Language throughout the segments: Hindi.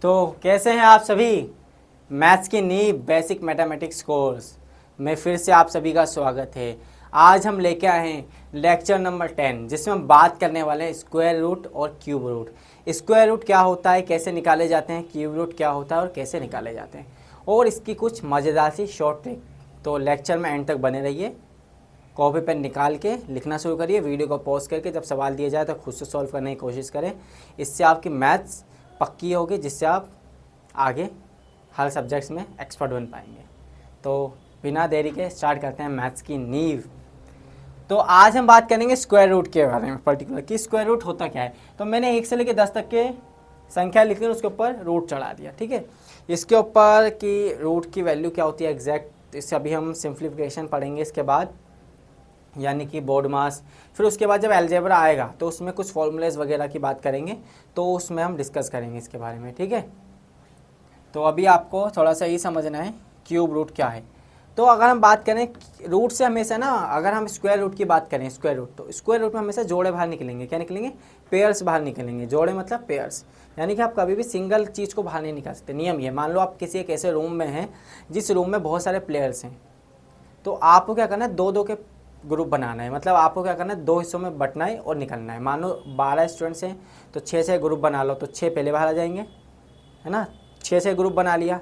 तो कैसे हैं आप सभी। मैथ्स की नींव बेसिक मैथमेटिक्स कोर्स में फिर से आप सभी का स्वागत है। आज हम लेके आए हैं लेक्चर नंबर 10 जिसमें हम बात करने वाले हैं स्क्वायर रूट और क्यूब रूट। स्क्वायर रूट क्या होता है, कैसे निकाले जाते हैं, क्यूब रूट क्या होता है और कैसे निकाले जाते हैं, और इसकी कुछ मज़ेदार सी शॉर्ट ट्रिक। तो लेक्चर में एंड तक बने रहिए। कॉपी पेन निकाल के लिखना शुरू करिए। वीडियो को पॉज करके जब सवाल दिया जाए तो खुद से सॉल्व करने की कोशिश करें। इससे आपकी मैथ्स पक्की होगी, जिससे आप आगे हर सब्जेक्ट्स में एक्सपर्ट बन पाएंगे। तो बिना देरी के स्टार्ट करते हैं मैथ्स की नींव। तो आज हम बात करेंगे स्क्वायर रूट के बारे में, पर्टिकुलर कि स्क्वायर रूट होता क्या है। तो मैंने 1 से लेकर 10 तक के संख्या लिखकर उसके ऊपर रूट चढ़ा दिया, ठीक है। इसके ऊपर कि रूट की वैल्यू क्या होती है एग्जैक्ट, इससे अभी हम सिंप्लीफिकेशन पढ़ेंगे इसके बाद, यानी कि बोर्ड मास। फिर उसके बाद जब अलजेब्रा आएगा तो उसमें कुछ फॉर्मूलेज वगैरह की बात करेंगे, तो उसमें हम डिस्कस करेंगे इसके बारे में, ठीक है। तो अभी आपको थोड़ा सा ये समझना है क्यूब रूट क्या है। तो अगर हम बात करें रूट से, हमेशा ना अगर हम स्क्वायर रूट की बात करें, स्क्वायर रूट, तो स्क्वायर रूट में हमेशा जोड़े बाहर निकलेंगे। क्या निकलेंगे? पेयर्स बाहर निकलेंगे। जोड़े मतलब पेयर्स, यानी कि आप कभी भी सिंगल चीज़ को बाहर नहीं निकाल सकते। नियम ये, मान लो आप किसी एक ऐसे रूम में हैं जिस रूम में बहुत सारे प्लेयर्स हैं, तो आपको क्या करना है, दो दो के ग्रुप बनाना है। मतलब आपको क्या करना है, 2 हिस्सों में बंटना है और निकलना है। मान लो 12 स्टूडेंट्स हैं तो 6 ग्रुप बना लो, तो 6 पहले बाहर आ जाएंगे, है ना। 6 ग्रुप बना लिया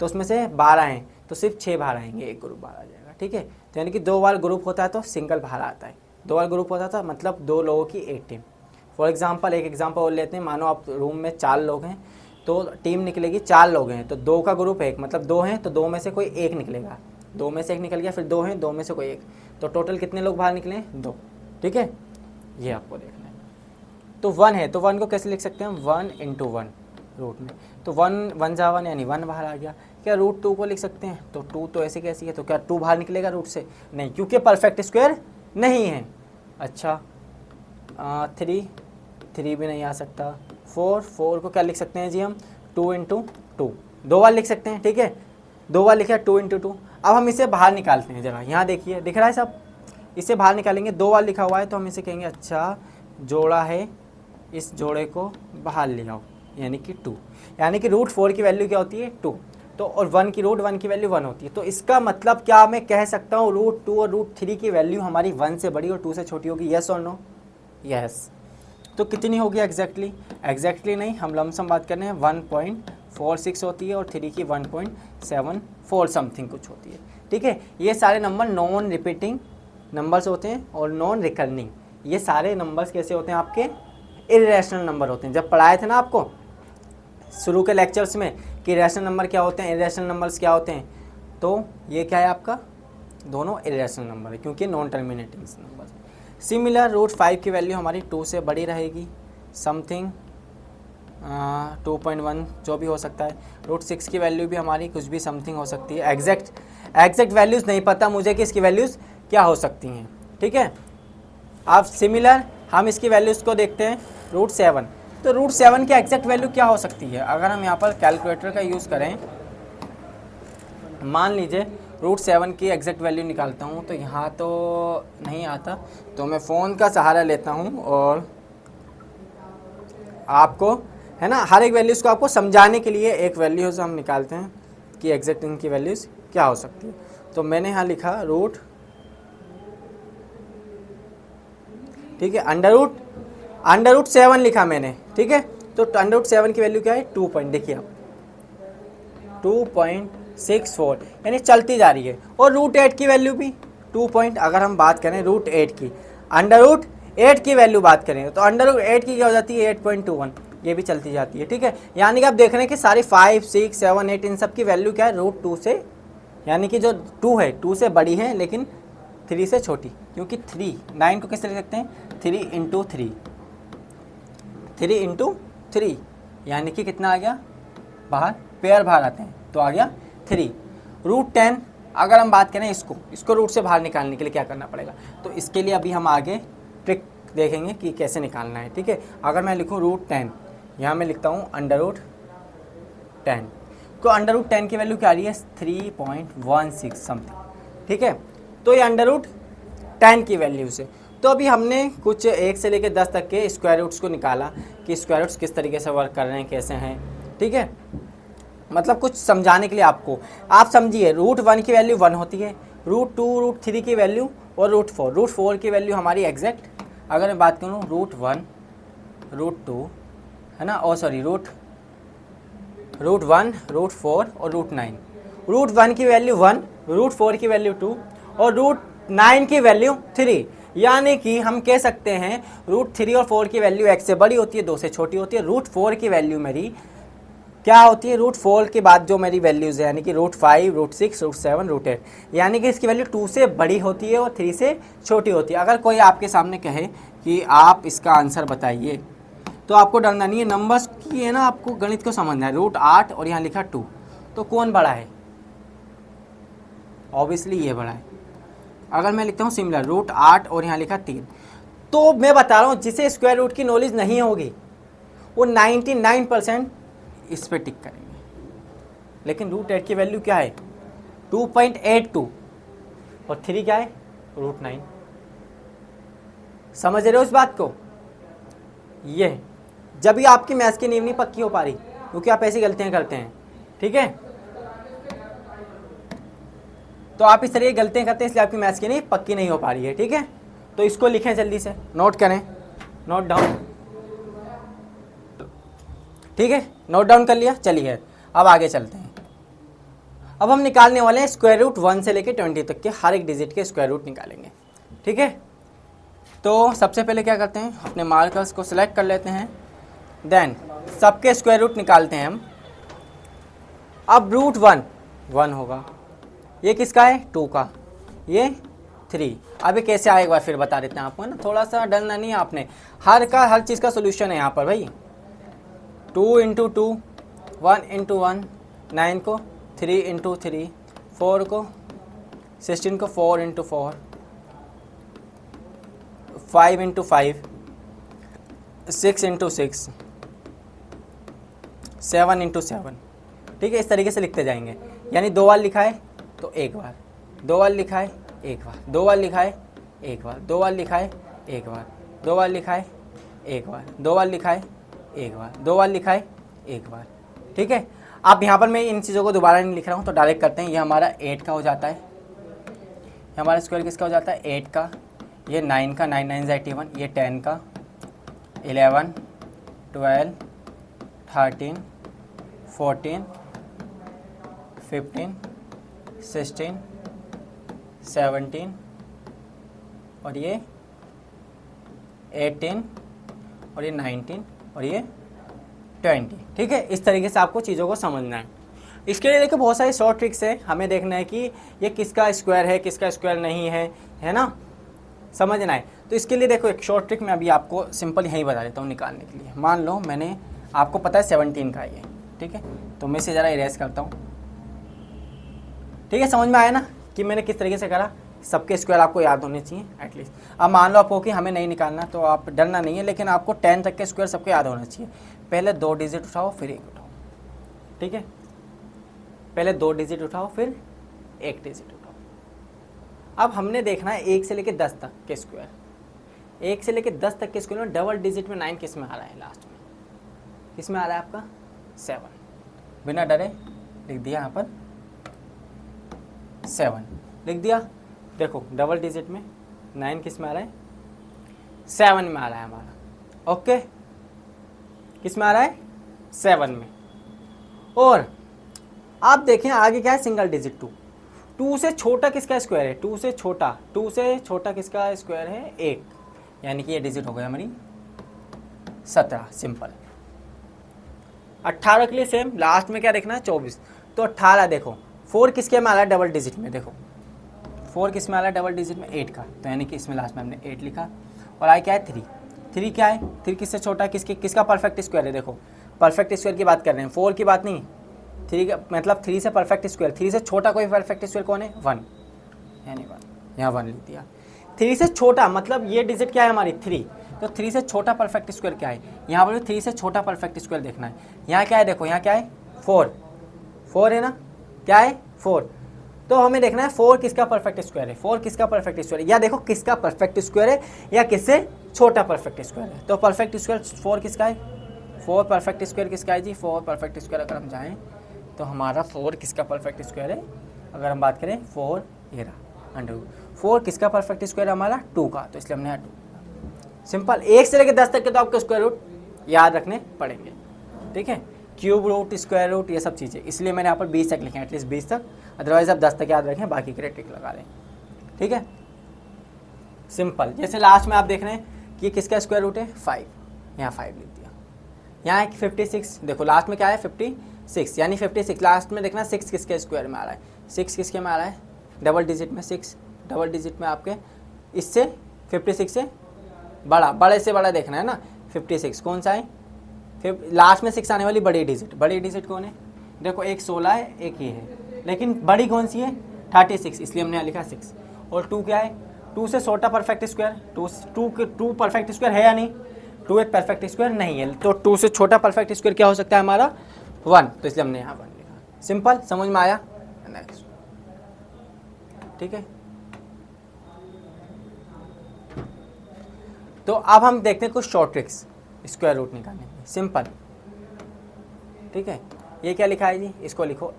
तो उसमें से 12 हैं तो सिर्फ 6 बाहर आएंगे, एक ग्रुप बाहर आ जाएगा, ठीक है। तो यानी कि 2 बार ग्रुप होता है तो सिंगल बाहर आता है, 2 बार ग्रुप होता था मतलब 2 लोगों की एक टीम। फॉर एग्जाम्पल एक एग्जाम्पल और लेते हैं। मानो आप रूम में 4 लोग हैं तो टीम निकलेगी, 4 लोग हैं तो 2 का ग्रुप 1, मतलब 2 हैं तो 2 में से कोई एक निकलेगा, 2 में से एक निकल गया, फिर 2 हैं, 2 में से कोई एक, तो टोटल कितने लोग बाहर निकले? 2, ठीक है। ये आपको देखना है। तो 1 है तो 1 को कैसे लिख सकते हैं हम? 1 × 1 रूट में, तो 1 1 जा 1 यानी 1 बाहर आ गया। क्या रूट 2 को लिख सकते हैं? तो 2 तो ऐसे कैसी है, तो क्या 2 बाहर निकलेगा रूट से? नहीं, क्योंकि परफेक्ट स्क्वायर नहीं है। अच्छा 3 भी नहीं आ सकता। 4 को क्या लिख सकते हैं जी हम? 2 × 2, 2 बार लिख सकते हैं, ठीक है। 2 बार लिखा 2 × 2। अब हम इसे बाहर निकालते हैं जरा, यहाँ देखिए दिख रहा है सब। इसे बाहर निकालेंगे, 2 बार लिखा हुआ है तो हम इसे कहेंगे अच्छा जोड़ा है, इस जोड़े को बाहर ले आओ, यानी कि 2। यानी कि रूट 4 की वैल्यू क्या होती है? 2। तो और 1 की वैल्यू 1 होती है। तो इसका मतलब क्या मैं कह सकता हूँ रूट 2 और रूट 3 की वैल्यू हमारी 1 से बड़ी और 2 से छोटी होगी? यस और नो? यस। तो कितनी होगी एग्जैक्टली नहीं, हम लमसम बात कर रहे हैं 1.46 होती है और 3 की 1.74 समथिंग कुछ होती है, ठीक है। ये सारे नंबर नॉन रिपीटिंग नंबर्स होते हैं और नॉन रिकर्निंग। ये सारे नंबर्स कैसे होते हैं? आपके इरेशनल नंबर होते हैं। जब पढ़ाए थे ना आपको शुरू के लेक्चर्स में कि रैशनल नंबर क्या होते हैं, इरेशनल नंबर्स क्या होते हैं, तो ये क्या है आपका? दोनों इरेशनल नंबर है क्योंकि non terminating number. Similar root 5 की वैल्यू हमारी 2 से बड़ी रहेगी, समथिंग 2.1 जो भी हो सकता है। रूट 6 की वैल्यू भी हमारी कुछ भी समथिंग हो सकती है। एग्जैक्ट वैल्यूज़ नहीं पता मुझे कि इसकी वैल्यूज़ क्या हो सकती हैं, ठीक है। अब सिमिलर हम इसकी वैल्यूज़ को देखते हैं। रूट 7, तो रूट 7 की एग्जैक्ट वैल्यू क्या हो सकती है? अगर हम यहाँ पर कैलकुलेटर का यूज़ करें, मान लीजिए रूट 7 की एग्जैक्ट वैल्यू निकालता हूँ, तो यहाँ तो नहीं आता, तो मैं फ़ोन का सहारा लेता हूँ और आपको, है ना, हर एक वैल्यूज़ को आपको समझाने के लिए एक वैल्यूज़ हम निकालते हैं कि एग्जैक्ट इनकी वैल्यूज़ क्या हो सकती है। तो मैंने यहाँ लिखा रूट, ठीक है, अंडर रूट 7 लिखा मैंने, ठीक है। तो अंडर रूट 7 की वैल्यू क्या है? 2 पॉइंट, देखिए आप 2.64 यानी चलती जा रही है। और रूट 8 की वैल्यू भी 2 पॉइंट। अगर हम बात करें रूट 8 की, अंडर रूट 8 की वैल्यू बात करें तो अंडर रूट 8 की क्या हो जाती है? 8.21, ये भी चलती जाती है, ठीक है। यानी कि आप देख रहे हैं कि सारी 5, 6, 7, 8 इन सब की वैल्यू क्या है? रूट 2 से, यानी कि जो 2 है 2 से बड़ी है लेकिन 3 से छोटी, क्योंकि 9 को कैसे लिख सकते हैं? 3 × 3 यानी कि कितना आ गया बाहर? पेयर बाहर आते हैं तो आ गया 3। रूट 10 अगर हम बात करें इसको रूट से बाहर निकालने के लिए क्या करना पड़ेगा, तो इसके लिए अभी हम आगे ट्रिक देखेंगे कि कैसे निकालना है, ठीक है। अगर मैं लिखूँ रूट 10, यहाँ मैं लिखता हूँ अंडर रूट 10, तो अंडर रूट 10 की वैल्यू क्या आ रही है? 3.16 समथिंग, ठीक है। तो ये अंडर रूट 10 की वैल्यू से, तो अभी हमने कुछ 1 से लेकर 10 तक के स्क्वायर रूट्स को निकाला कि स्क्वायर रूट्स किस तरीके से वर्क कर रहे हैं, कैसे हैं। ठीक है, मतलब कुछ समझाने के लिए आपको, आप समझिए √1 की वैल्यू 1 होती है, √2 √3 की वैल्यू और √4 की वैल्यू हमारी एग्जैक्ट, अगर मैं बात करूँ √1 √2 है ना, और सॉरी √1 √4 और √9, √1 की वैल्यू 1, √4 की वैल्यू 2 और √9 की वैल्यू 3, यानी कि हम कह सकते हैं √3 और 4 की वैल्यू x से बड़ी होती है, 2 से छोटी होती है। √4 की वैल्यू मेरी क्या होती है, √4 के बाद जो मेरी वैल्यूज़ है यानी कि √5 √6 √7 √8, यानी कि इसकी वैल्यू 2 से बड़ी होती है और 3 से छोटी होती है। अगर कोई आपके सामने कहे कि आप इसका आंसर बताइए, तो आपको डरना नहीं है, नंबर्स की है ना, आपको गणित को समझना है। √8 और यहाँ लिखा 2, तो कौन बड़ा है? ऑब्वियसली ये बड़ा है। अगर मैं लिखता हूँ सिमिलर √8 और यहाँ लिखा 3, तो मैं बता रहा हूँ जिसे स्क्वायर रूट की नॉलेज नहीं होगी वो 99% इस पे टिक करेंगे। लेकिन √8 की वैल्यू क्या है? 2.82 और 3 क्या है? √9। समझ रहे हो इस बात को? ये जब भी आपकी मैथ्स की नींव नहीं पक्की हो पा रही, क्योंकि आप ऐसी गलतियां करते हैं, ठीक है, तो आप इस तरह की गलतियां करते हैं, इसलिए आपकी मैथ्स की नींव पक्की नहीं हो पा रही है, ठीक है। तो इसको लिखें, जल्दी से नोट करें, नोट डाउन, ठीक है, नोट डाउन कर लिया। चलिए अब आगे चलते हैं। अब हम निकालने वाले हैं स्क्वायर रूट 1 से लेकर 20 तक के हर एक डिजिट के स्क्वायर रूट निकालेंगे, ठीक है। तो सबसे पहले क्या करते हैं, अपने मार्कर्स को सिलेक्ट कर लेते हैं, देन सबके स्क्वायर रूट निकालते हैं हम। अब √1 1 होगा, ये किसका है? 2 का, ये 3। अभी कैसे आएगा एक बार फिर बता देते हैं आपको, है ना, थोड़ा सा डरना नहीं है आपने, हर चीज़ का सोल्यूशन है यहाँ पर भाई। 2 × 2 1 × 1 9 को, 3 × 3 4 को, 16 को 4 × 4 5 × 5 6 × 6 7 × 7, ठीक है। इस तरीके से लिखते जाएंगे, यानी 2 बार लिखा है तो एक बार, 2 बार लिखा है एक बार, 2 बार लिखा है एक बार, 2 बार लिखा है एक बार, 2 बार लिखा है एक बार, 2 बार लिखा है एक बार, 2 बार लिखा है एक बार, ठीक है। अब यहाँ पर मैं इन चीज़ों को दोबारा नहीं लिख रहा हूँ, तो डायरेक्ट करते हैं। ये हमारा 8 का हो जाता है, हमारा स्क्वायर किसका हो जाता है? 8 का। ये 9 का, 9 9 81, ये 10 का, 11 12 13 14 15 16 17 और ये 18 और ये 19 और ये 20, ठीक है। इस तरीके से आपको चीज़ों को समझना है। इसके लिए देखो बहुत सारी शॉर्ट ट्रिक्स है, हमें देखना है कि ये किसका स्क्वायर है, किसका स्क्वायर नहीं है, है ना, समझना है। तो इसके लिए देखो एक शॉर्ट ट्रिक मैं अभी आपको सिंपल यहीं बता देता हूँ निकालने के लिए। मान लो मैंने, आपको पता है 17 का ये, ठीक है, तो मैं इसे ज़रा इरेज करता हूँ, ठीक है। समझ में आया ना कि मैंने किस तरीके से करा? सबके स्क्वायर आपको याद होने चाहिए एटलीस्ट। अब मान लो आपको कि हमें नहीं निकालना, तो आप डरना नहीं है, लेकिन आपको 10 तक के स्क्वायर सबके याद होना चाहिए। पहले 2 डिजिट उठाओ फिर 1 उठाओ, ठीक है, पहले 2 डिजिट उठाओ फिर 1 डिजिट उठाओ। अब हमने देखना है 1 से लेकर 10 तक के स्क्वायर, 1 से लेकर 10 तक के स्क्वायर में डबल डिजिट में 9 किस में आ रहा है? लास्ट में किस में आ रहा है आपका? 7। बिना डरे लिख दिया यहाँ पर 7 लिख दिया। देखो डबल डिजिट में 9 किस में आ रहा है? 7 में आ रहा है हमारा, ओके, किस में आ रहा है? 7 में। और आप देखें आगे क्या है? Single digit 2। 2 से छोटा किसका स्क्वायर है? 2 से छोटा किसका स्क्वायर है? 1, यानी कि ये डिजिट हो गया हमारी 17, सिंपल। 18 के लिए सेम, लास्ट में क्या देखना है? 24। तो 18 देखो 4 किसके में आ रहा है? डबल डिजिट में। देखो 4 किस में आ रहा है? डबल डिजिट में, 8 का, तो यानी कि इसमें लास्ट में हमने 8 लिखा। और आई क्या है? 3 क्या है? 3 किससे छोटा है? किसका परफेक्ट स्क्वायर है? देखो परफेक्ट स्क्वायर की बात कर रहे हैं, 4 की बात नहीं। 3 का मतलब 3 से परफेक्ट स्क्वायर, 3 से छोटा कोई परफेक्ट स्क्वायर कौन है? 1, यानी 1, यहाँ 1 लिख दिया। 3 से छोटा मतलब ये डिजिट क्या है हमारी? 3, तो 3 से छोटा परफेक्ट स्क्वायर क्या है? यहाँ पर 3 से छोटा परफेक्ट स्क्वायर देखना है। यहाँ क्या है? देखो यहाँ क्या है? 4 है ना, क्या है? 4। तो हमें देखना है 4 किसका परफेक्ट स्क्वायर है? 4 किसका परफेक्ट स्क्वायर है? या देखो किसका परफेक्ट स्क्वायर है या किससे छोटा परफेक्ट स्क्वायर है। तो परफेक्ट स्क्वायर 4 किसका है? 4 परफेक्ट स्क्वायर किसका है जी, 4 परफेक्ट स्क्वायर अगर हम जाएँ तो हमारा 4 किसका परफेक्ट स्क्वायर है, अगर हम बात करें 4 ये रहा अंडर 4 किसका परफेक्ट स्क्वायर हमारा 2 का, तो इसलिए हमने यहाँ 2। सिंपल, 1 से लेकर 10 तक के तो आपको स्क्वायर रूट याद रखने पड़ेंगे, ठीक है, क्यूब रूट, स्क्वायर रूट, ये सब चीज़ें, इसलिए मैंने यहाँ पर 20 तक लिखे हैं, एटलीस्ट 20 तक, अदरवाइज आप 10 तक याद रखें, बाकी के लिए टिक लगा लें, ठीक है। सिंपल, जैसे लास्ट में आप देख रहे हैं कि किसका स्क्वायर रूट है 5, यहाँ 5 लिख दिया, यहाँ है 56, देखो लास्ट में क्या है 56, यानी 56 लास्ट में देखना 6 किसके स्क्वायर में आ रहा है, 6 किसके में आ रहा है, डबल डिजिट में 6, डबल डिजिट में आपके इससे 56 से बड़ा, बड़े से बड़ा देखना है ना, 56 कौन सा है, फिर लास्ट में 6 आने वाली बड़ी डिजिट कौन है, देखो एक 16 है एक ये है, लेकिन बड़ी कौन सी है 36, इसलिए हमने यहाँ लिखा 6। और 2 क्या है, 2 से छोटा परफेक्ट स्क्वायर, 2 परफेक्ट स्क्वायर है या नहीं, 2 एक परफेक्ट स्क्वायर नहीं है, तो 2 से छोटा परफेक्ट स्क्वायर क्या हो सकता है हमारा 1, तो इसलिए हमने यहाँ 1 लिखा। सिंपल, समझ में आया, नेक्स्ट, ठीक है। तो अब हम देखते हैं कुछ शॉर्ट ट्रिक्स स्क्वायर रूट निकालने में, सिंपल, ठीक है। ये क्या लिखा है जी, इसको लिखो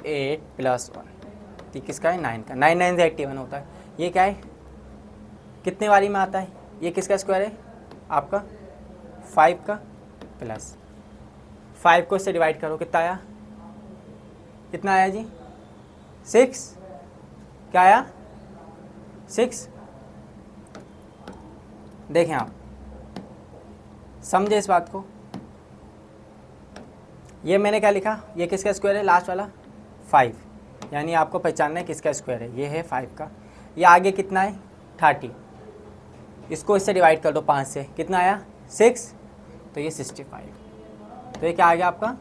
8 + 1, किसका है 9 का, 9 9 से 81 होता है, ये क्या है कितने वाली में आता है, ये किसका स्क्वायर है आपका 5 का, प्लस 5 को इससे डिवाइड करो, कितना आया, कितना आया जी 6, क्या आया 6, देखें आप समझे इस बात को, ये मैंने क्या लिखा, ये किसका स्क्वायर है लास्ट वाला 5, यानी आपको पहचानना है किसका स्क्वायर है, ये है 5 का, ये आगे कितना है 30, इसको इससे डिवाइड कर दो 5 से, कितना आया 6, तो ये 65, तो ये क्या आ गया आपका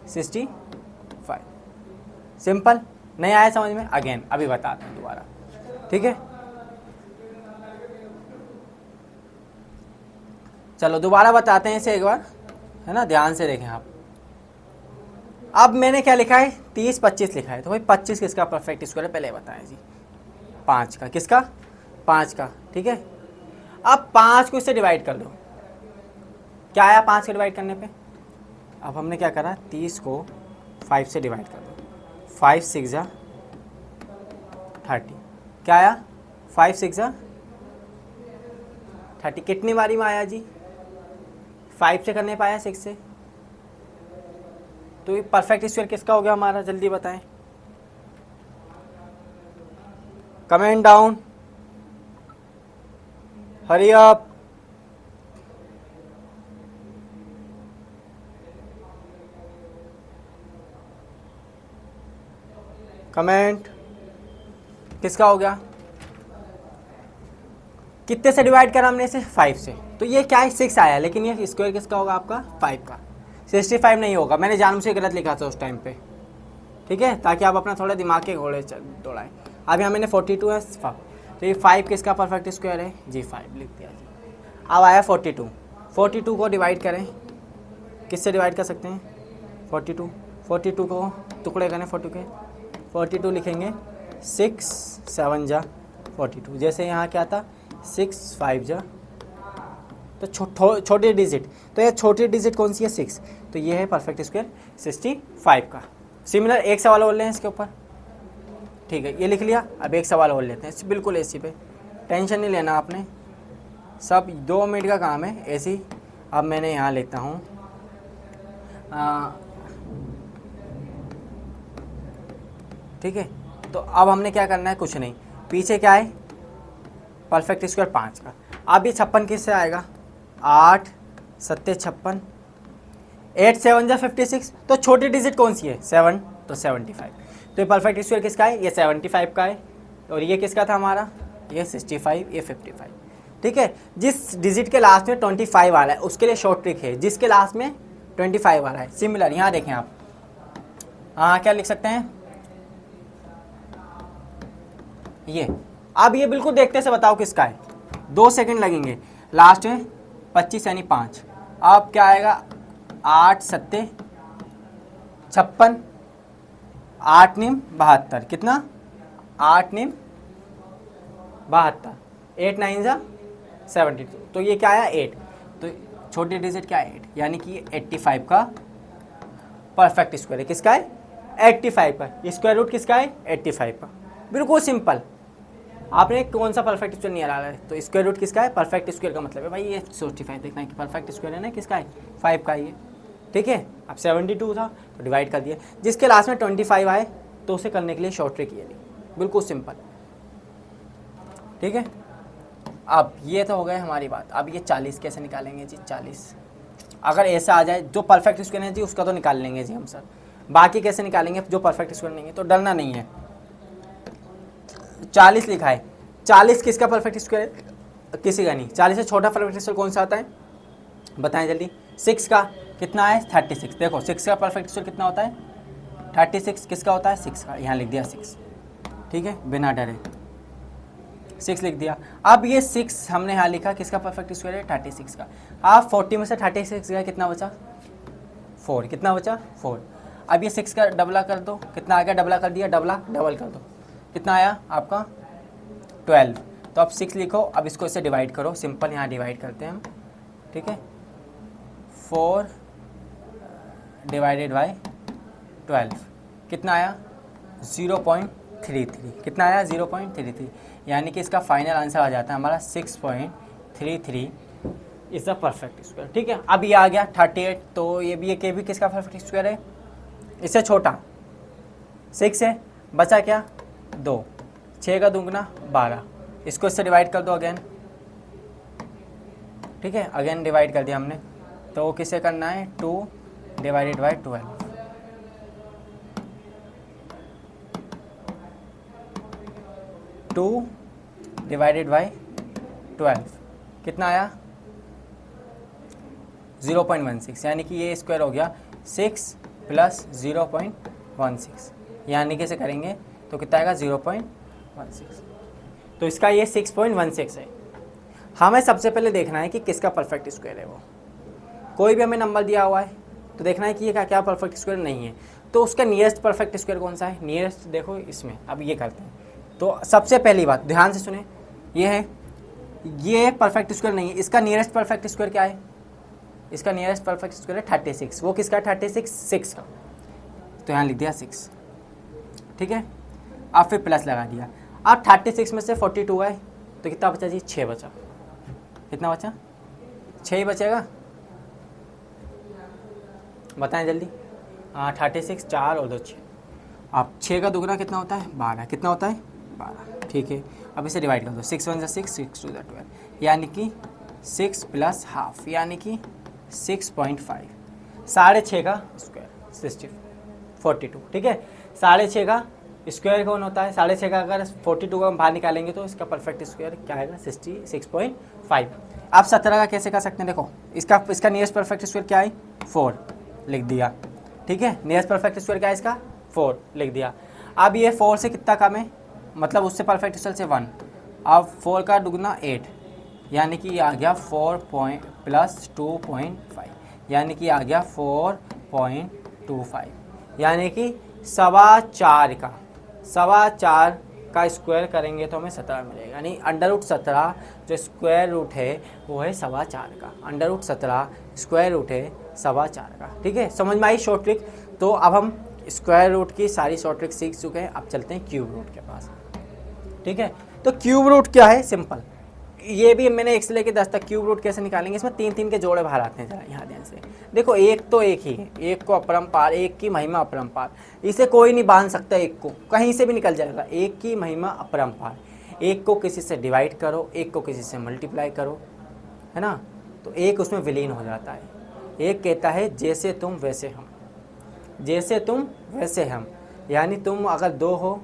65। सिंपल, नहीं आया समझ में, अगेन अभी बताते हैं दोबारा, ठीक है। चलो दोबारा बताते हैं इसे एक बार, है ना, ध्यान से देखें आप। अब मैंने क्या लिखा है 30 25 लिखा है, तो भाई 25 किसका परफेक्ट स्क्वायर है पहले बताएं जी, 5 का, किसका 5 का, ठीक है। अब 5 को इससे डिवाइड कर दो, क्या आया 5 से डिवाइड करने पे, अब हमने क्या करा 30 को 5 से डिवाइड कर दो, 5 6 जा 30, क्या आया 5 6 जा 30, कितनी बारी में आया जी 5 से करने पाया 6 से, तो ये परफेक्ट स्क्वायर किसका हो गया हमारा, जल्दी बताएं, comment down, hurry up, comment, किसका हो गया, कितने से डिवाइड करा हमने इसे 5 से, तो ये क्या है 6 आया, लेकिन ये स्क्वायर किसका होगा आपका 5 का, 65 नहीं होगा, मैंने जानबूझ से गलत लिखा था उस टाइम पे, ठीक है, ताकि आप अपना थोड़ा दिमाग के घोड़े दौड़ाएं। अब यहाँ मैंने 42 है, तो ये 5 किसका परफेक्ट स्क्वायर है जी 5 लिख दिया जी। अब आया 42, 42 को डिवाइड करें, किससे डिवाइड कर सकते हैं 42 को टुकड़े करें 42 लिखेंगे 6 7 जा 42, जैसे यहाँ क्या था 6 5 जा, तो छोटी डिजिट, तो ये छोटी डिजिट कौन सी है 6, तो ये है परफेक्ट स्क्वायर 65 का। सिमिलर एक सवाल और लें इसके ऊपर, ठीक है, ये लिख लिया, अब एक सवाल और लेते हैं बिल्कुल ऐसी पे, टेंशन नहीं लेना आपने, सब 2 मिनट का काम है ऐसी। अब मैंने यहाँ लेता हूँ ठीक है, तो अब हमने क्या करना है, कुछ नहीं, पीछे क्या है परफेक्ट स्क्वायर 5 का, अब ये 56 किससे आएगा 8 7 56, 8 7 जा 56, तो छोटी डिजिट कौन सी है 7, तो 75, तो ये परफेक्ट स्क्वायर किसका है, ये 75 का है, और ये किसका था हमारा, ये 65, ये 55, ठीक है। जिस डिजिट के लास्ट में 25 आ रहा है उसके लिए शॉर्ट ट्रिक है, जिसके लास्ट में 25 आ रहा है, सिमिलर यहाँ देखें आप, हाँ क्या लिख सकते हैं ये, अब ये बिल्कुल देखते से बताओ किसका है, 2 सेकंड लगेंगे, लास्ट में 25 यानी 5, अब क्या आएगा 8 7 56, 8 9 72, कितना 8 9 72, 8 9 जा 72, तो ये क्या आया 8, तो छोटी डिजिट क्या है 8, यानी कि 85 का परफेक्ट स्क्वायर है। किसका है? 85 का। स्क्वायर रूट किसका है? 85 का। बिल्कुल सिंपल। आपने कौन सा परफेक्ट स्क्वायर नहीं हरा है, तो स्क्वायर रूट किसका है? परफेक्ट स्क्वायर का मतलब है भाई ये 65 देखना है कि परफेक्ट स्क्वायर है ना, किसका है? 5 का ये। ठीक है, अब 72 था तो डिवाइड कर दिया, जिसके लास्ट में 25 आए तो उसे करने के लिए शॉर्ट ट्रिक ये ली, बिल्कुल सिंपल। ठीक है, अब ये तो हो गए हमारी बात। अब ये 40 कैसे निकालेंगे जी? 40 अगर ऐसा आ जाए, जो परफेक्ट स्क्वायर है जी उसका तो निकाल लेंगे जी हम सर, बाकी कैसे निकालेंगे? जो परफेक्ट स्क्वायर नहीं है तो डरना नहीं है। 40 लिखा है, 40 किसका परफेक्ट स्क्वायर है? किसी का नहीं। 40 से छोटा परफेक्ट स्क्वायर कौन सा आता है बताएं जल्दी? 6 का। कितना है? 36। देखो 6 का परफेक्ट स्क्वायर कितना होता है? 36। किसका होता है? 6 का। यहाँ लिख दिया 6। ठीक है, बिना डरे 6 लिख दिया। अब ये 6 हमने यहाँ लिखा, किसका परफेक्ट स्क्वायर है? 36 का। आप 40 में से 36 गया, कितना बचा? 4। कितना बचा? 4। अब ये 6 का डबला कर दो, कितना आ गया? डबला कर दिया, डबल कर दो, कितना आया आपका? 12। तो अब 6 लिखो, अब इसको इससे डिवाइड करो, सिंपल यहाँ डिवाइड करते हैं हम। ठीक है, 4 डिवाइडेड बाई 12 कितना आया? 0.33। कितना आया? 0.33, यानी कि इसका फाइनल आंसर आ जाता है हमारा 6.33 इज़ द परफेक्ट स्क्वायर। ठीक है, अब ये आ गया 38, तो ये भी किसका परफेक्ट स्क्वायर है? इससे छोटा 6 है, बचा क्या? 2। 6 का दूगना 12, इसको इससे डिवाइड कर दो अगेन। ठीक है, अगेन डिवाइड कर दिया हमने, तो किसे करना है? 2 डिवाइडेड बाई 12। 2 डिवाइडेड बाई 12 कितना आया? 0.16, यानी कि ये स्क्वायर हो गया 6 प्लस 0.16, यानी कि इसे करेंगे तो कितना आएगा? 0.16। तो इसका ये 6.16 है। हमें सबसे पहले देखना है कि किसका परफेक्ट स्क्वायर है वो। कोई भी हमें नंबर दिया हुआ है तो देखना है कि ये क्या परफेक्ट स्क्वायर नहीं है, तो उसका नियरेस्ट परफेक्ट स्क्वायर कौन सा है? नियरेस्ट देखो इसमें। अब ये करते हैं, तो सबसे पहली बात ध्यान से सुने, ये है, ये परफेक्ट स्क्वायर नहीं है, इसका नियरेस्ट परफेक्ट स्क्वायर क्या है? इसका नियरेस्ट परफेक्ट स्क्वायर है 36। वो किसका? 36 6 का, तो यहाँ लिख दिया 6। ठीक है, अब फिर प्लस लगा दिया। अब 36 में से 42 आए तो कितना बचा जी? 6 बचा। कितना बचा? 6 ही बचेगा, बताएं जल्दी। 36 4 और 2 6। अब 6 का दुगना कितना होता है? 12। कितना होता है? 12। ठीक है, अब इसे डिवाइड कर दो, 6 1 6 6 2 12, यानी कि 6 प्लस हाफ, यानी कि 6.5। 6.5 का स्क्वायर 42। ठीक है, 6.5 का स्क्वायर कौन होता है? 6.5 का अगर 42 का हम बाहर निकालेंगे तो इसका परफेक्ट स्क्वायर क्या आएगा? 66.5। आप 17 का कैसे कर सकते हैं? देखो इसका नियरेस्ट परफेक्ट स्क्वायर क्या है? 4 लिख दिया। ठीक है, नियरेस्ट परफेक्ट स्क्वायर क्या है इसका? 4 लिख दिया। अब ये 4 से कितना कम है? मतलब उससे परफेक्ट स्क्वायर से 1। अब 4 का दुगना 8, यानी कि आ गया 4 प्लस 2.5, यानी कि आ गया 4.25, यानी कि 4.25 का 4.25 का स्क्वायर करेंगे तो हमें 17 मिलेगा, यानी √17 जो स्क्वायर रूट है वो है 4.25 का। √17 स्क्वायर रूट है 4.25 का। ठीक है, समझ में आई शॉर्ट ट्रिक? तो अब हम स्क्वायर रूट की सारी शॉर्ट ट्रिक सीख चुके हैं, अब चलते हैं क्यूब रूट के पास। ठीक है, तो क्यूब रूट क्या है? सिंपल, ये भी मैंने 1 से लेकर 10 तक क्यूब रूट कैसे निकालेंगे, इसमें 3 के जोड़े बाहर आते हैं। जरा यहाँ ध्यान से देखो, एक तो एक ही है, एक को अपरंपार, एक की महिमा अपरंपार, इसे कोई नहीं बांध सकता, एक को कहीं से भी निकल जाएगा। एक की महिमा अपरंपार, एक को किसी से डिवाइड करो, एक को किसी से मल्टीप्लाई करो, है ना, तो एक उसमें विलीन हो जाता है। एक कहता है जैसे तुम वैसे हम, जैसे तुम वैसे हम, यानी तुम अगर 2 हो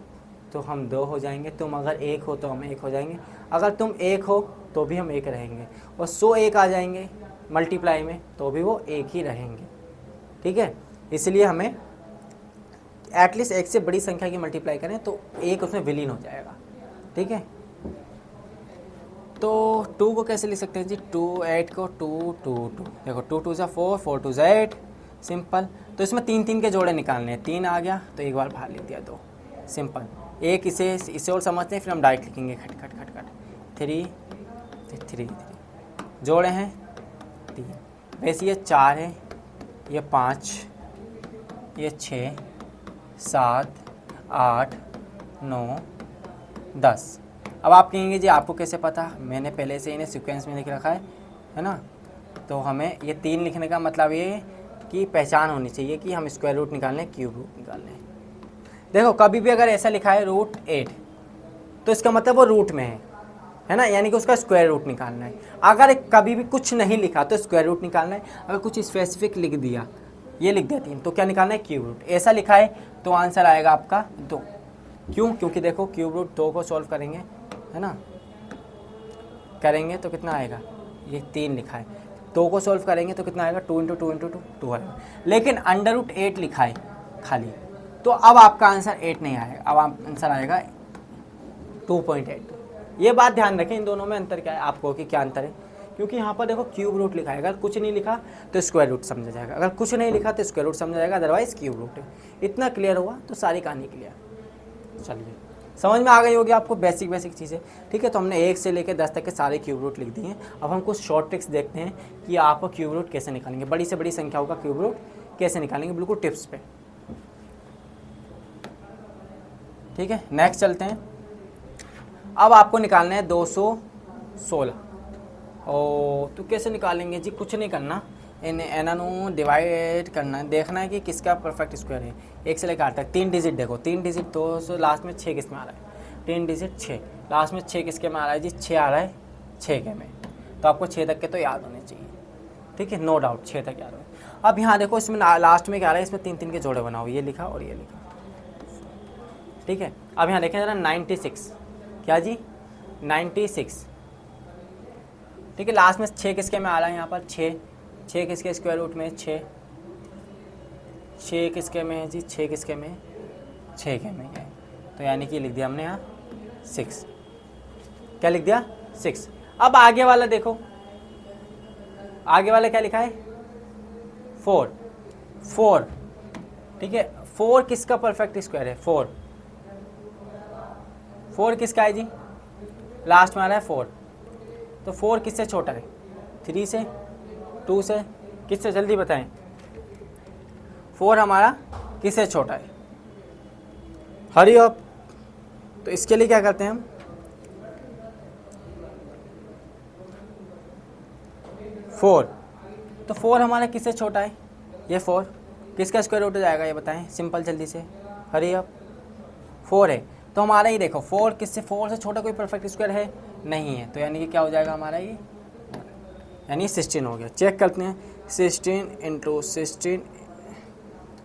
तो हम 2 हो जाएंगे, तुम अगर 1 हो तो हम 1 हो जाएंगे, अगर तुम 1 हो तो भी हम 1 रहेंगे, और 101 आ जाएंगे मल्टीप्लाई में तो भी वो 1 ही रहेंगे। ठीक है, इसलिए हमें एटलीस्ट 1 से बड़ी संख्या की मल्टीप्लाई करें तो 1 उसमें विलीन हो जाएगा। ठीक है, तो 2 को कैसे लिख सकते हैं जी? 2 8 को 2 2 2, देखो 2 2 4 4 2 8, सिंपल। तो इसमें 3 के जोड़े निकालने हैं, 3 आ गया तो एक बार बाहर लिख दिया 2, सिंपल। एक इसे और समझते हैं, फिर हम डायरेक्ट लिखेंगे खट खट खट खट। 3 3 जोड़े हैं 3, वैसे ये 4 है, ये 5, ये 6, 7, 8, 9, 10। अब आप कहेंगे जी आपको कैसे पता, मैंने पहले से इन्हें सीक्वेंस में लिख रखा है ना। तो हमें ये 3 लिखने का मतलब ये कि पहचान होनी चाहिए कि हम स्क्वायर रूट निकालने, क्यूब रूट निकालने। देखो कभी भी अगर ऐसा लिखा है √8 तो इसका मतलब वो रूट में है ना, यानी कि उसका स्क्वायर रूट निकालना है। अगर कभी भी कुछ नहीं लिखा तो स्क्वायर रूट निकालना है। अगर कुछ स्पेसिफिक लिख दिया, ये लिख दिया 3, तो क्या निकालना है, क्यूब रूट। ऐसा लिखा है तो आंसर आएगा आपका 2। क्यों? क्योंकि देखो क्यूब रूट 2 को सॉल्व करेंगे, है ना, करेंगे तो कितना आएगा, ये 3 लिखा है, 2 को सॉल्व करेंगे तो कितना आएगा, 2 × 2 × 2 2 आएगा। लेकिन √8 लिखा है खाली, तो अब आपका आंसर 8 नहीं आएगा, अब आंसर आएगा 2.8। ये बात ध्यान रखें, इन दोनों में अंतर क्या है आपको, कि क्या अंतर है, क्योंकि यहाँ पर देखो क्यूब रूट लिखा है, अगर कुछ नहीं लिखा तो स्क्वायर रूट समझा जाएगा, अगर कुछ नहीं लिखा तो स्क्वायर रूट समझा जाएगा, अदरवाइज क्यूब रूट है। इतना क्लियर हुआ तो सारी कहानी क्लियर। चलिए समझ में आ गई होगी आपको बेसिक चीज़ें, ठीक है। तो हमने 1 से लेकर 10 तक के सारे क्यूब रूट लिख दिए हैं। अब हम कुछ शॉर्ट ट्रिक्स देखते हैं कि आप क्यूब रूट कैसे निकालेंगे, बड़ी से बड़ी संख्याओं का क्यूब रूट कैसे निकालेंगे, बिल्कुल टिप्स पे, ठीक है। नेक्स्ट चलते हैं। अब आपको निकालना है 216। तो कैसे निकालेंगे जी, कुछ नहीं करना, इन्हें डिवाइड करना है, देखना है कि किसका परफेक्ट स्क्वायर है। 1 से लेकर 8 तक 3 डिजिट देखो, 3 डिजिट 200, लास्ट में 6 किस में आ रहा है, 3 डिजिट 6, लास्ट में 6 किसके में आ रहा है जी, 6 आ रहा है 6 के में। तो आपको 6 तक के तो याद होने चाहिए, ठीक है, नो डाउट 6 तक याद हो। अब यहाँ देखो इसमें लास्ट में क्या आ रहा है, इसमें 3 के जोड़े बनाओ, ये लिखा और ये लिखा, ठीक है। अब यहाँ देखें जरा 96, क्या जी 96, ठीक है। लास्ट में 6 किसके में आ रहा है, यहाँ पर 6 किसके स्क्वायर रूट में, 6 किसके में है जी, 6 किसके में, 6 के में है, तो यानी कि लिख दिया हमने यहाँ 6, क्या लिख दिया 6। अब आगे वाला देखो, आगे वाला क्या लिखा है 4, ठीक है। 4 किसका परफेक्ट स्क्वायर है, 4 किसका है जी, लास्ट में आ रहा है 4, तो 4 किससे छोटा है, 3 से, 2 से, किससे, जल्दी बताएं, 4 हमारा किससे छोटा है, हरी अप। तो इसके लिए क्या करते हैं हम, 4, तो 4 हमारा किससे छोटा है, ये 4 किसका स्क्वायर रूट हो जाएगा, ये बताएं सिंपल जल्दी से, हरी अप। 4 है तो हमारा ये देखो 4 किससे, 4 से छोटा कोई परफेक्ट स्क्वायर है नहीं है, तो यानी कि क्या हो जाएगा हमारा ये, यानी 16 हो गया। चेक करते हैं, 16 × 16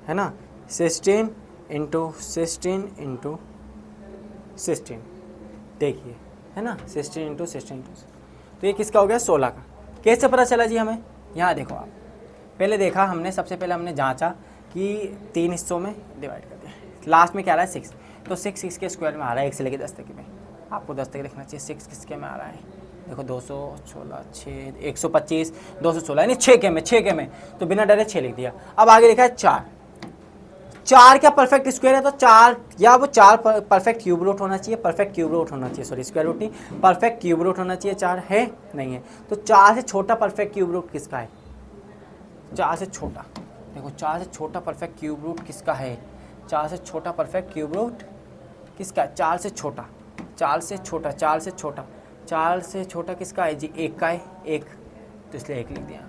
है ना, 16 × 16 × 16, देखिए है ना, 16 × 16 तो ये किसका हो गया, 16 का। कैसे पता चला जी हमें, यहाँ देखो आप, पहले देखा हमने, सबसे पहले हमने जांचा कि 3 हिस्सों में डिवाइड कर दिया, लास्ट में क्या आ रहा है 6, तो 6 इसके स्क्वायर में आ रहा है 1 से लेकर 10 तक में, आपको 10 तक लिखना चाहिए। 6 किसके में आ रहा है, देखो 216, 6, 125, 216 यानी 6 के में, तो बिना डरे 6 लिख दिया। अब आगे लिखा है 4 क्या परफेक्ट स्क्वायर है, तो 4 या वो 4 परफेक्ट क्यूब रूट होना चाहिए, परफेक्ट क्यूब रूट होना चाहिए, सॉरी स्क्वायर रूट नहीं, परफेक्ट क्यूब रूट होना चाहिए। 4 है नहीं है, तो 4 से छोटा परफेक्ट क्यूब रूट किसका है, 4 से छोटा, देखो 4 से छोटा परफेक्ट क्यूब रूट किसका है, 4 से छोटा परफेक्ट क्यूब रूट किसका, 4 से छोटा, 4 से छोटा, 4 से छोटा, 4 से छोटा किसका है जी, 1 का है, 1, तो इसलिए 1 लिख दिया,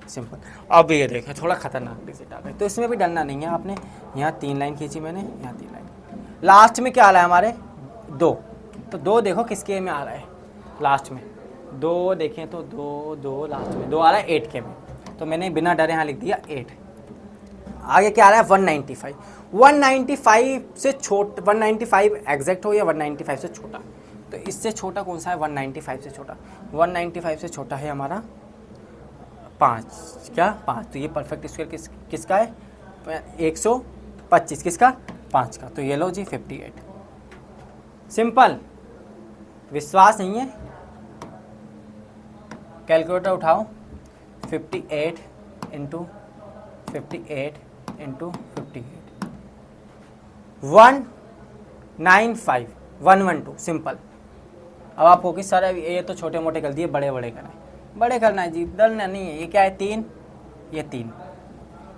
सिंपल। अब ये देखें थोड़ा खतरनाक डिजिट आ गए, तो इसमें भी डरना नहीं है आपने, यहाँ 3 लाइन खींची मैंने, यहाँ 3 लाइन, लास्ट में क्या आ रहा है हमारे 2, तो 2 देखो किसके में आ रहा है, लास्ट में 2 देखें तो 2 लास्ट में 2 आ रहा है 8 के में, तो मैंने बिना डरे यहाँ लिख दिया 8। आगे क्या आ रहा है 195 से छोटा, 195 एग्जैक्ट हो या 195 से छोटा, तो इससे छोटा कौन सा है, 195 से छोटा, 195 से छोटा है हमारा 5, क्या 5, तो ये परफेक्ट स्क्वायर किसका है, 125 किसका, 5 का, तो ये लो जी 58, सिंपल। विश्वास नहीं है, कैलकुलेटर उठाओ, 58 × 58 × 58, 195, 112, सिंपल। अब आप होगी सर ये तो छोटे मोटे कर दिए, बड़े बड़े करें, बड़े करना है जी, डरना नहीं है। ये क्या है 3, ये 3,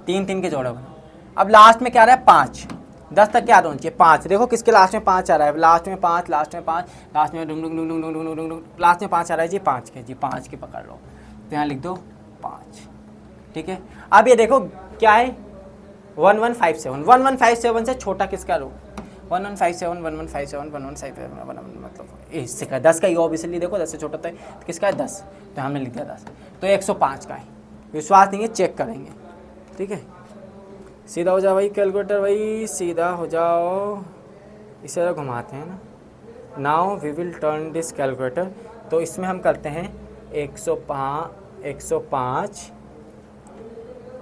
3 3 के जोड़े बनाओ। अब लास्ट में क्या आ रहा है 5, 10 तक क्या होना चाहिए 5। देखो किसके लास्ट में 5 आ रहा है, लास्ट में 5, लास्ट में 5, लास्ट में डुंग डुंग डुंग डुंग डुंग डुंग डुंग, लास्ट में 5 आ रहा है जी, 5 के जी, 5 के पकड़ लो, तो यहाँ लिख दो 5। ठीक है, अब ये देखो क्या है 1157, 1157 से छोटा किसका लो, 1157, 1157, 1157 मतलब इससे का 10 का ही ऑब्वियसली, देखो 10 से छोटा था तो किसका है 10, तो हमने लिख दिया 10, तो 105 का है। विश्वास नहीं है चेक करेंगे। ठीक है, सीधा हो जाओ भाई कैलकुलेटर भाई, सीधा हो जाओ, इसे घुमाते हैं ना। Now we will turn this calculator, तो इसमें हम करते हैं 105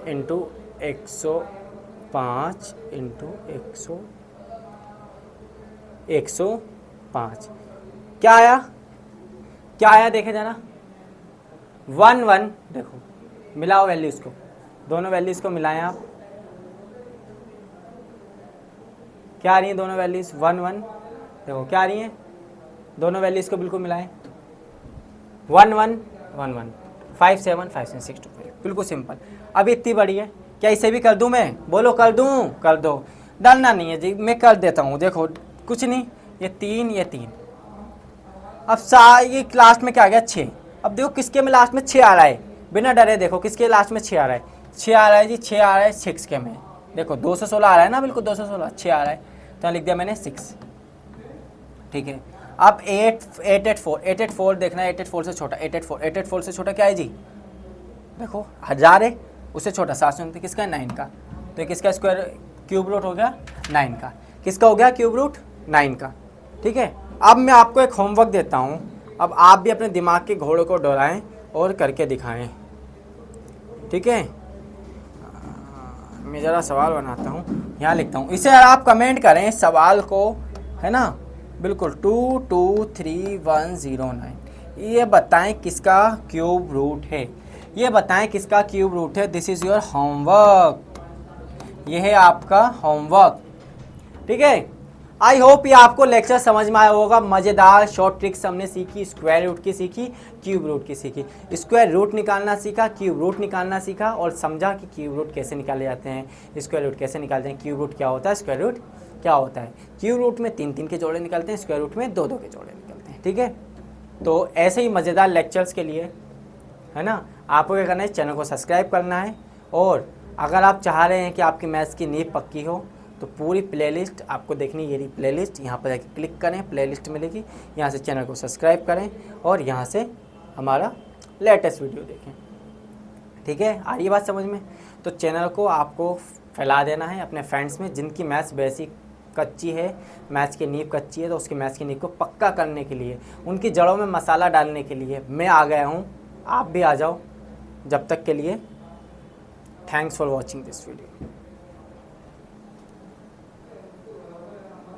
इंटू 105 इंटू 105, क्या आया, क्या आया देखे जरा, 1 देखो मिलाओ वैल्यूज़ को, दोनों वैल्यूज़ को मिलाएं आप, क्या आ रही हैं दोनों वैल्यूज़ 1 देखो क्या आ रही हैं, दोनों वैल्यूज़ को बिल्कुल मिलाएं, 1 1 1 1 5 7 5 7 6 2 5, बिल्कुल सिंपल। अब इतनी बड़ी है, क्या इसे भी कर दूं मैं, बोलो कर दूं, कर दो, डरना नहीं है जी, मैं कर देता हूँ। देखो कुछ नहीं, ये 3 ये 3, अब ये लास्ट में क्या आ गया 6। अब देखो किसके में लास्ट में 6 आ रहा है, बिना डरे देखो किसके लास्ट में 6 आ रहा है, 6 आ रहा है जी, 6 आ रहा है 6 के में, देखो 216 आ रहा है ना, बिल्कुल 216, 6 आ रहा है, तो लिख दिया मैंने 6। ठीक है, अब 884 देखना है, 884 से छोटा, 884 से छोटा क्या है जी, देखो 1000 है, उससे छोटा 729 किसका है 9 का, तो किसका स्क्वायर क्यूब रूट हो गया 9 का, किसका हो गया क्यूब रूट 9 का। ठीक है, अब मैं आपको एक होमवर्क देता हूँ, अब आप भी अपने दिमाग के घोड़े को दौड़ाएं और करके दिखाएं। ठीक है, मैं ज़रा सवाल बनाता हूँ, यहाँ लिखता हूँ, इसे आप कमेंट करें सवाल को, है ना, बिल्कुल 223109, ये बताएं किसका क्यूब रूट है, ये बताएं किसका क्यूब रूट है। दिस इज़ योर होमवर्क, ये है आपका होमवर्क। ठीक है, आई होप ये आपको लेक्चर समझ में आया होगा, मज़ेदार शॉर्ट ट्रिक्स हमने सीखी, स्क्वायर रूट की सीखी, क्यूब रूट की सीखी, स्क्वायर रूट निकालना सीखा, क्यूब रूट निकालना सीखा, और समझा कि क्यूब रूट कैसे निकाले जाते हैं, स्क्वायर रूट कैसे निकालते हैं, क्यूब रूट क्या होता है, स्क्वायर रूट क्या होता है। क्यूब रूट में 3 3 के जोड़े निकलते हैं, स्क्वायर रूट में 2 2 के जोड़े निकलते हैं। ठीक है, तो ऐसे ही मज़ेदार लेक्चर्स के लिए, है ना, आपको क्या करना है, चैनल को सब्सक्राइब करना है, और अगर आप चाह रहे हैं कि आपकी मैथ्स की नींव पक्की हो तो पूरी प्लेलिस्ट आपको देखनी, ये रही प्लेलिस्ट, यहाँ पर जाके क्लिक करें, प्लेलिस्ट मिलेगी, यहाँ से चैनल को सब्सक्राइब करें और यहाँ से हमारा लेटेस्ट वीडियो देखें। ठीक है, आ रही बात समझ में, तो चैनल को आपको फैला देना है अपने फ्रेंड्स में, जिनकी मैथ्स बेसिक कच्ची है, मैथ्स की नींव कच्ची है, तो उसकी मैथ्स की नींव को पक्का करने के लिए, उनकी जड़ों में मसाला डालने के लिए मैं आ गया हूँ, आप भी आ जाओ। जब तक के लिए thanks for watching this video.